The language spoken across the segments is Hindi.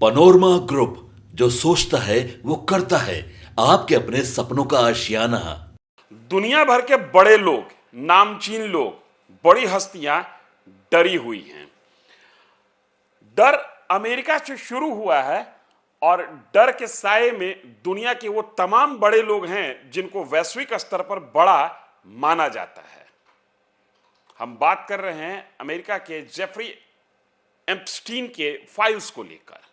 पनोरमा ग्रुप, जो सोचता है वो करता है। आपके अपने सपनों का आशियाना। दुनिया भर के बड़े लोग, नामचीन लोग, बड़ी हस्तियां डरी हुई हैं। डर अमेरिका से शुरू हुआ है और डर के साए में दुनिया के वो तमाम बड़े लोग हैं जिनको वैश्विक स्तर पर बड़ा माना जाता है। हम बात कर रहे हैं अमेरिका के जेफरी एप्स्टीन के फाइल्स को लेकर।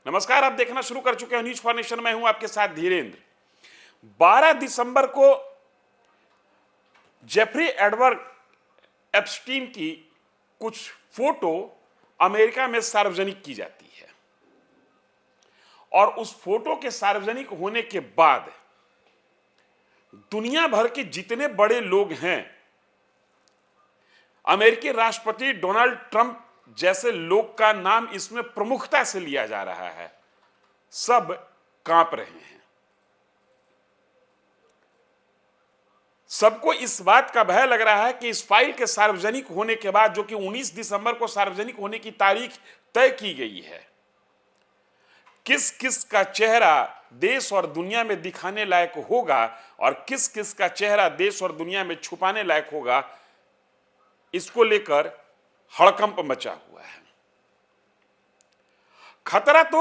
नमस्कार, आप देखना शुरू कर चुके हैं न्यूज फॉर नेशन। मैं हूं आपके साथ धीरेन्द्र। 12 दिसंबर को जेफरी एडवर्ड एप्स्टीन की कुछ फोटो अमेरिका में सार्वजनिक की जाती है और उस फोटो के सार्वजनिक होने के बाद दुनिया भर के जितने बड़े लोग हैं, अमेरिकी राष्ट्रपति डोनाल्ड ट्रंप जैसे लोग का नाम इसमें प्रमुखता से लिया जा रहा है, सब कांप रहे हैं। सबको इस बात का भय लग रहा है कि इस फाइल के सार्वजनिक होने के बाद, जो कि 19 दिसंबर को सार्वजनिक होने की तारीख तय की गई है, किस किस का चेहरा देश और दुनिया में दिखाने लायक होगा और किस किस का चेहरा देश और दुनिया में छुपाने लायक होगा, इसको लेकर हड़कंप मचा हुआ है। खतरा तो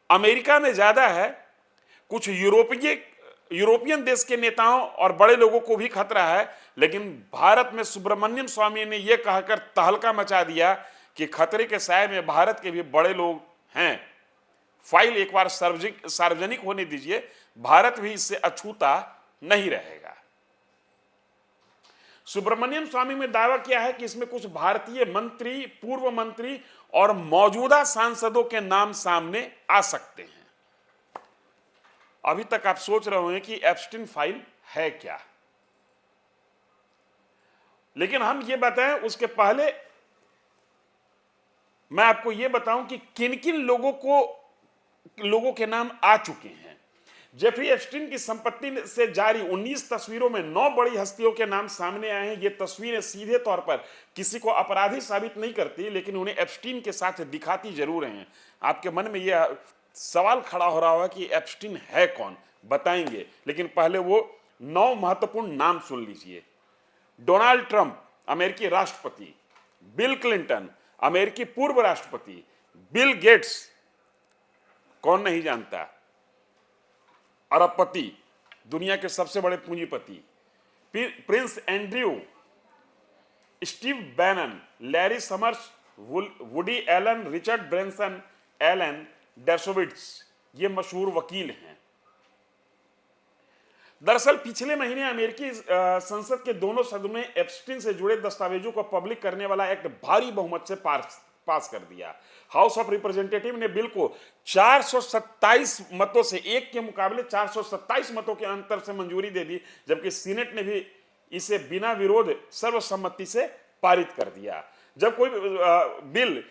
अमेरिका में ज्यादा है, कुछ यूरोपियन देश के नेताओं और बड़े लोगों को भी खतरा है, लेकिन भारत में सुब्रमण्यम स्वामी ने यह कहकर तहलका मचा दिया कि खतरे के साए में भारत के भी बड़े लोग हैं। फाइल एक बार सार्वजनिक होने दीजिए, भारत भी इससे अछूता नहीं रहेगा। सुब्रमण्यम स्वामी ने दावा किया है कि इसमें कुछ भारतीय मंत्री, पूर्व मंत्री और मौजूदा सांसदों के नाम सामने आ सकते हैं। अभी तक आप सोच रहे होंगे कि एप्स्टीन फाइल है क्या, लेकिन हम ये बताएं उसके पहले मैं आपको ये बताऊं कि किन किन लोगों के नाम आ चुके हैं। जेफरी एप्स्टीन की संपत्ति से जारी 19 तस्वीरों में 9 बड़ी हस्तियों के नाम सामने आए हैं। ये तस्वीरें सीधे तौर पर किसी को अपराधी साबित नहीं करती, लेकिन उन्हें एप्स्टीन के साथ दिखाती जरूर हैं। आपके मन में यह सवाल खड़ा हो रहा होगा कि एप्स्टीन है कौन, बताएंगे, लेकिन पहले वो 9 महत्वपूर्ण नाम सुन लीजिए। डोनाल्ड ट्रंप, अमेरिकी राष्ट्रपति। बिल क्लिंटन, अमेरिकी पूर्व राष्ट्रपति। बिल गेट्स, कौन नहीं जानता, अरबपति, दुनिया के सबसे बड़े पूंजीपति। Prince Andrew, Steve Bannon, Larry Summers, Woody Allen, Richard Branson, Alan Dershowitz, ये मशहूर वकील हैं। दरअसल पिछले महीने अमेरिकी संसद के दोनों सदनों ने एप्स्टीन से जुड़े दस्तावेजों को पब्लिक करने वाला एक्ट भारी बहुमत से पास कर दिया। हाउस ऑफ रिप्रेजेंटेटिव ने बिल को 427 मतों से, एक के मुकाबले 427 मतों के अंतर से मंजूरी दे दी, जबकि सीनेट ने भी इसे बिना विरोध सर्वसम्मति से पारित कर दिया। जब कोई बिल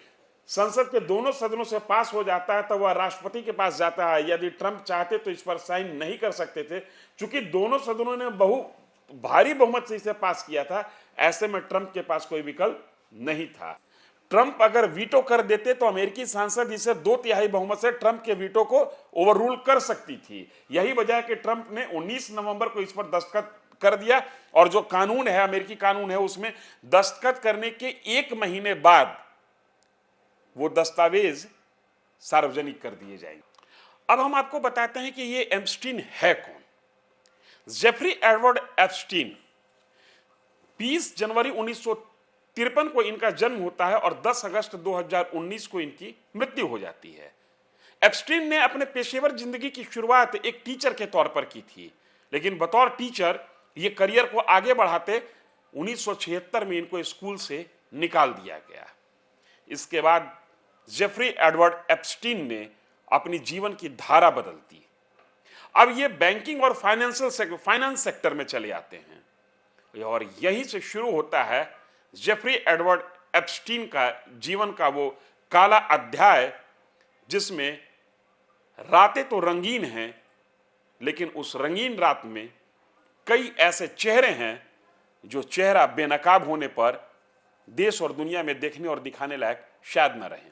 संसद के दोनों सदनों से पास हो जाता है तो वह राष्ट्रपति के पास जाता है। यदि ट्रंप चाहते तो इस पर साइन नहीं कर सकते थे, चूंकि दोनों सदनों ने भारी बहुमत से इसे पास किया था। ऐसे में ट्रंप के पास कोई विकल्प नहीं था। ट्रंप अगर वीटो कर देते तो अमेरिकी सांसद इसे 2/3 बहुमत से ट्रंप के वीटो को ओवररूल कर सकती थी। यही वजह है कि ट्रंप ने 19 नवंबर को इस पर दस्तखत कर दिया और जो कानून है, अमेरिकी कानून है, उसमें दस्तखत करने के 1 महीने बाद वो दस्तावेज सार्वजनिक कर दिए जाएंगे। अब हम आपको बताते हैं कि ये एप्स्टीन है कौन। जेफरी एडवर्ड एप्स्टीन, 20 जनवरी 1953 को इनका जन्म होता है और 10 अगस्त 2019 को इनकी मृत्यु हो जाती है। एप्स्टीन ने अपने पेशेवर जिंदगी की शुरुआत एक टीचर के तौर पर की थी, लेकिन बतौर टीचर ये करियर को आगे बढ़ाते 1976 में इनको स्कूल से निकाल दिया गया। इसके बाद जेफरी एडवर्ड एप्स्टीन ने अपनी जीवन की धारा बदल दी। अब ये बैंकिंग और फाइनेंस सेक्टर में चले आते हैं और यहीं से शुरू होता है जेफरी एडवर्ड एप्स्टीन का जीवन का वो काला अध्याय, जिसमें रातें तो रंगीन हैं, लेकिन उस रंगीन रात में कई ऐसे चेहरे हैं जो चेहरा बेनकाब होने पर देश और दुनिया में देखने और दिखाने लायक शायद न रहें।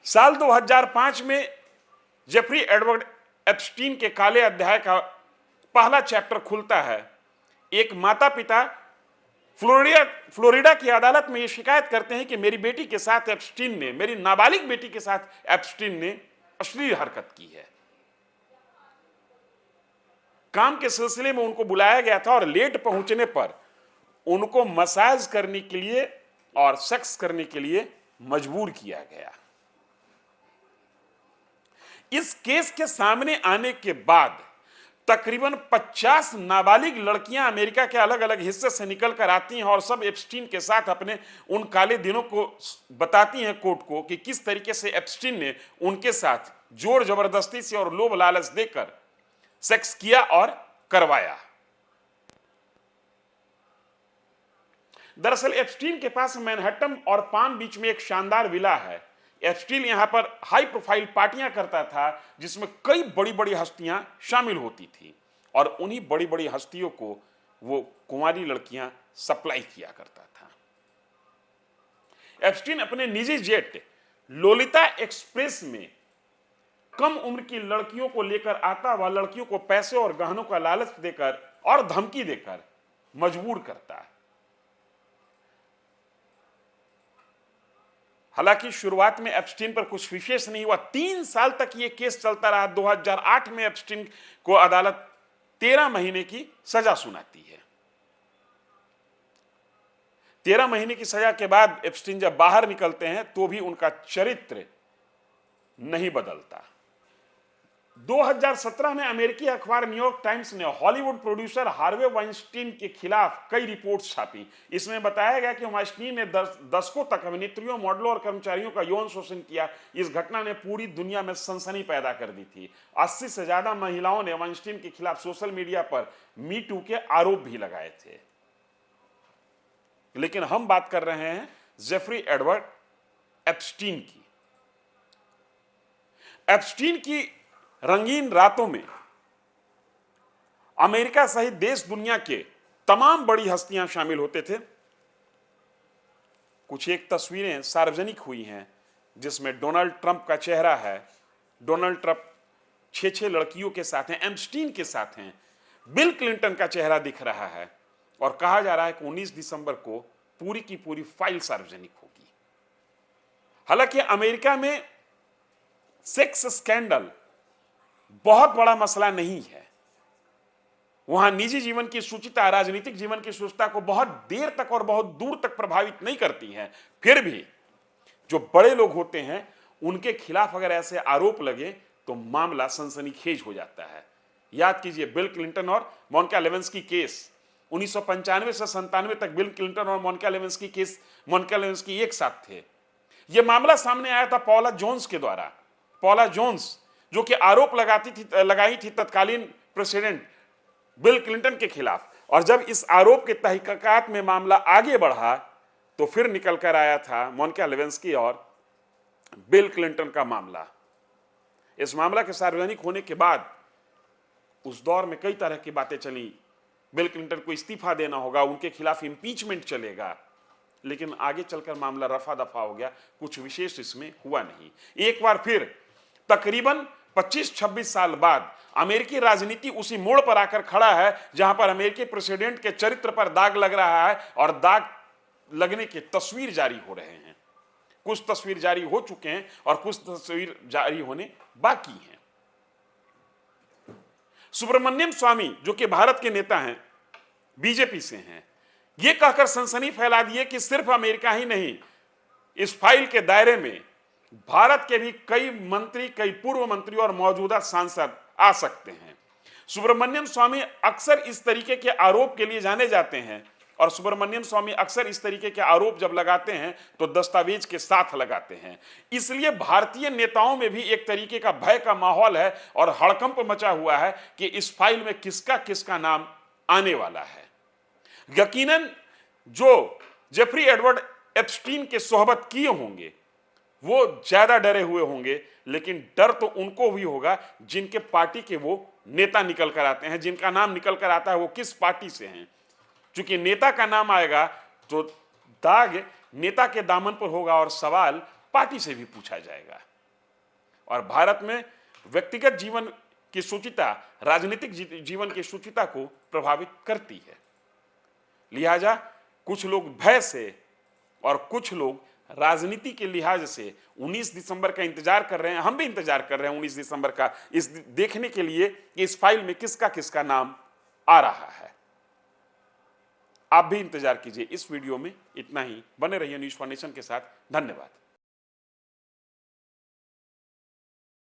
साल 2005 में जेफरी एडवर्ड एप्स्टीन के काले अध्याय का पहला चैप्टर खुलता है। एक माता पिता फ्लोरिडा की अदालत में यह शिकायत करते हैं कि मेरी बेटी के साथ एप्स्टीन ने, मेरी नाबालिग बेटी के साथ एप्स्टीन ने अश्लील हरकत की है। काम के सिलसिले में उनको बुलाया गया था और लेट पहुंचने पर उनको मसाज करने के लिए और सेक्स करने के लिए मजबूर किया गया। इस केस के सामने आने के बाद तकरीबन 50 नाबालिग लड़कियां अमेरिका के अलग अलग हिस्से से निकलकर आती हैं और सब एप्स्टीन के साथ अपने उन काले दिनों को बताती हैं कोर्ट को कि किस तरीके से एप्स्टीन ने उनके साथ जोर जबरदस्ती से और लोभ लालच देकर सेक्स किया और करवाया। दरअसल एप्स्टीन के पास मैनहट्टन और पाम बीच में एक शानदार विला है। एप्स्टीन यहां पर हाई प्रोफाइल पार्टियां करता था जिसमें कई बड़ी बड़ी हस्तियां शामिल होती थी और उन्हीं बड़ी बड़ी हस्तियों को वो कुंवारी लड़कियां सप्लाई किया करता था। एप्स्टीन अपने निजी जेट लोलिता एक्सप्रेस में कम उम्र की लड़कियों को लेकर आता, वह लड़कियों को पैसे और गहनों का लालच देकर और धमकी देकर मजबूर करता। हालांकि शुरुआत में एप्स्टीन पर कुछ विशेष नहीं हुआ। 3 साल तक यह केस चलता रहा। 2008 में एप्स्टीन को अदालत 13 महीने की सजा सुनाती है। 13 महीने की सजा के बाद एप्स्टीन जब बाहर निकलते हैं तो भी उनका चरित्र नहीं बदलता। 2017 में अमेरिकी अखबार न्यूयॉर्क टाइम्स ने हॉलीवुड प्रोड्यूसर हार्वे वाइनस्टीन के खिलाफ कई रिपोर्ट्स छापी। इसमें बताया गया कि वाइनस्टीन ने दशकों तक अभिनेत्रियों, मॉडलों और कर्मचारियों का यौन शोषण किया। इस घटना ने पूरी दुनिया में सनसनी पैदा कर दी थी। 80 से ज्यादा महिलाओं ने वाइनस्टीन के खिलाफ सोशल मीडिया पर मी टू के आरोप भी लगाए थे। लेकिन हम बात कर रहे हैं जेफरी एडवर्ड एप्स्टीन की। एप्स्टीन की रंगीन रातों में अमेरिका सहित देश दुनिया के तमाम बड़ी हस्तियां शामिल होते थे। कुछ एक तस्वीरें सार्वजनिक हुई हैं जिसमें डोनाल्ड ट्रंप का चेहरा है। डोनाल्ड ट्रंप 6 लड़कियों के साथ हैं, एप्स्टीन के साथ हैं। बिल क्लिंटन का चेहरा दिख रहा है और कहा जा रहा है कि 19 दिसंबर को पूरी की पूरी फाइल सार्वजनिक होगी। हालांकि अमेरिका में सेक्स स्कैंडल बहुत बड़ा मसला नहीं है। वहां निजी जीवन की शुचिता राजनीतिक जीवन की शुचिता को बहुत देर तक और बहुत दूर तक प्रभावित नहीं करती है। फिर भी जो बड़े लोग होते हैं उनके खिलाफ अगर ऐसे आरोप लगे तो मामला सनसनीखेज हो जाता है। याद कीजिए बिल क्लिंटन और मोनिका लेविंस्की केस 1995 से 97 तक बिल क्लिंटन और मोनिका लेविंस्की एक साथ थे। यह मामला सामने आया था पॉला जोन्स के द्वारा। पॉला जोन्स जो कि आरोप लगाई थी तत्कालीन प्रेसिडेंट बिल क्लिंटन के खिलाफ, और जब इस आरोप के तहकीकात में मामला आगे बढ़ा तो फिर निकल कर आया था मोनिका लेविंस्की और बिल क्लिंटन का मामला। इस मामला के सार्वजनिक होने के बाद उस दौर में कई तरह की बातें चली। बिल क्लिंटन को इस्तीफा देना होगा, उनके खिलाफ इंपीचमेंट चलेगा, लेकिन आगे चलकर मामला रफा दफा हो गया। कुछ विशेष इसमें हुआ नहीं। एक बार फिर तकरीबन 25-26 साल बाद अमेरिकी राजनीति उसी मोड़ पर आकर खड़ा है जहां पर अमेरिकी प्रेसिडेंट के चरित्र पर दाग लग रहा है और दाग लगने के तस्वीर जारी हो रहे हैं। कुछ तस्वीर जारी हो चुके हैं और कुछ तस्वीर जारी होने बाकी हैं। सुब्रमण्यम स्वामी जो कि भारत के नेता हैं, बीजेपी से हैं, यह कहकर सनसनी फैला दी है कि सिर्फ अमेरिका ही नहीं, इस फाइल के दायरे में भारत के भी कई मंत्री, कई पूर्व मंत्री और मौजूदा सांसद आ सकते हैं। सुब्रमण्यम स्वामी अक्सर इस तरीके के आरोप के लिए जाने जाते हैं और सुब्रमण्यम स्वामी अक्सर इस तरीके के आरोप जब लगाते हैं तो दस्तावेज के साथ लगाते हैं। इसलिए भारतीय नेताओं में भी एक तरीके का भय का माहौल है और हड़कंप मचा हुआ है कि इस फाइल में किसका किसका नाम आने वाला है। यकीनन जो जेफरी एडवर्ड एप्स्टीन के सोहबत किए होंगे वो ज्यादा डरे हुए होंगे, लेकिन डर तो उनको भी होगा जिनके पार्टी के वो नेता निकल कर आते हैं, जिनका नाम निकल कर आता है वो किस पार्टी से हैं। क्योंकि नेता का नाम आएगा तो दाग नेता के दामन पर होगा और सवाल पार्टी से भी पूछा जाएगा। और भारत में व्यक्तिगत जीवन की शुचिता राजनीतिक जीवन की शुचिता को प्रभावित करती है। लिहाजा कुछ लोग भय से और कुछ लोग राजनीति के लिहाज से 19 दिसंबर का इंतजार कर रहे हैं। हम भी इंतजार कर रहे हैं 19 दिसंबर का, इस देखने के लिए कि इस फाइल में किसका किसका नाम आ रहा है। आप भी इंतजार कीजिए। इस वीडियो में इतना ही। बने रहिए न्यूज़ फॉर नेशन के साथ। धन्यवाद।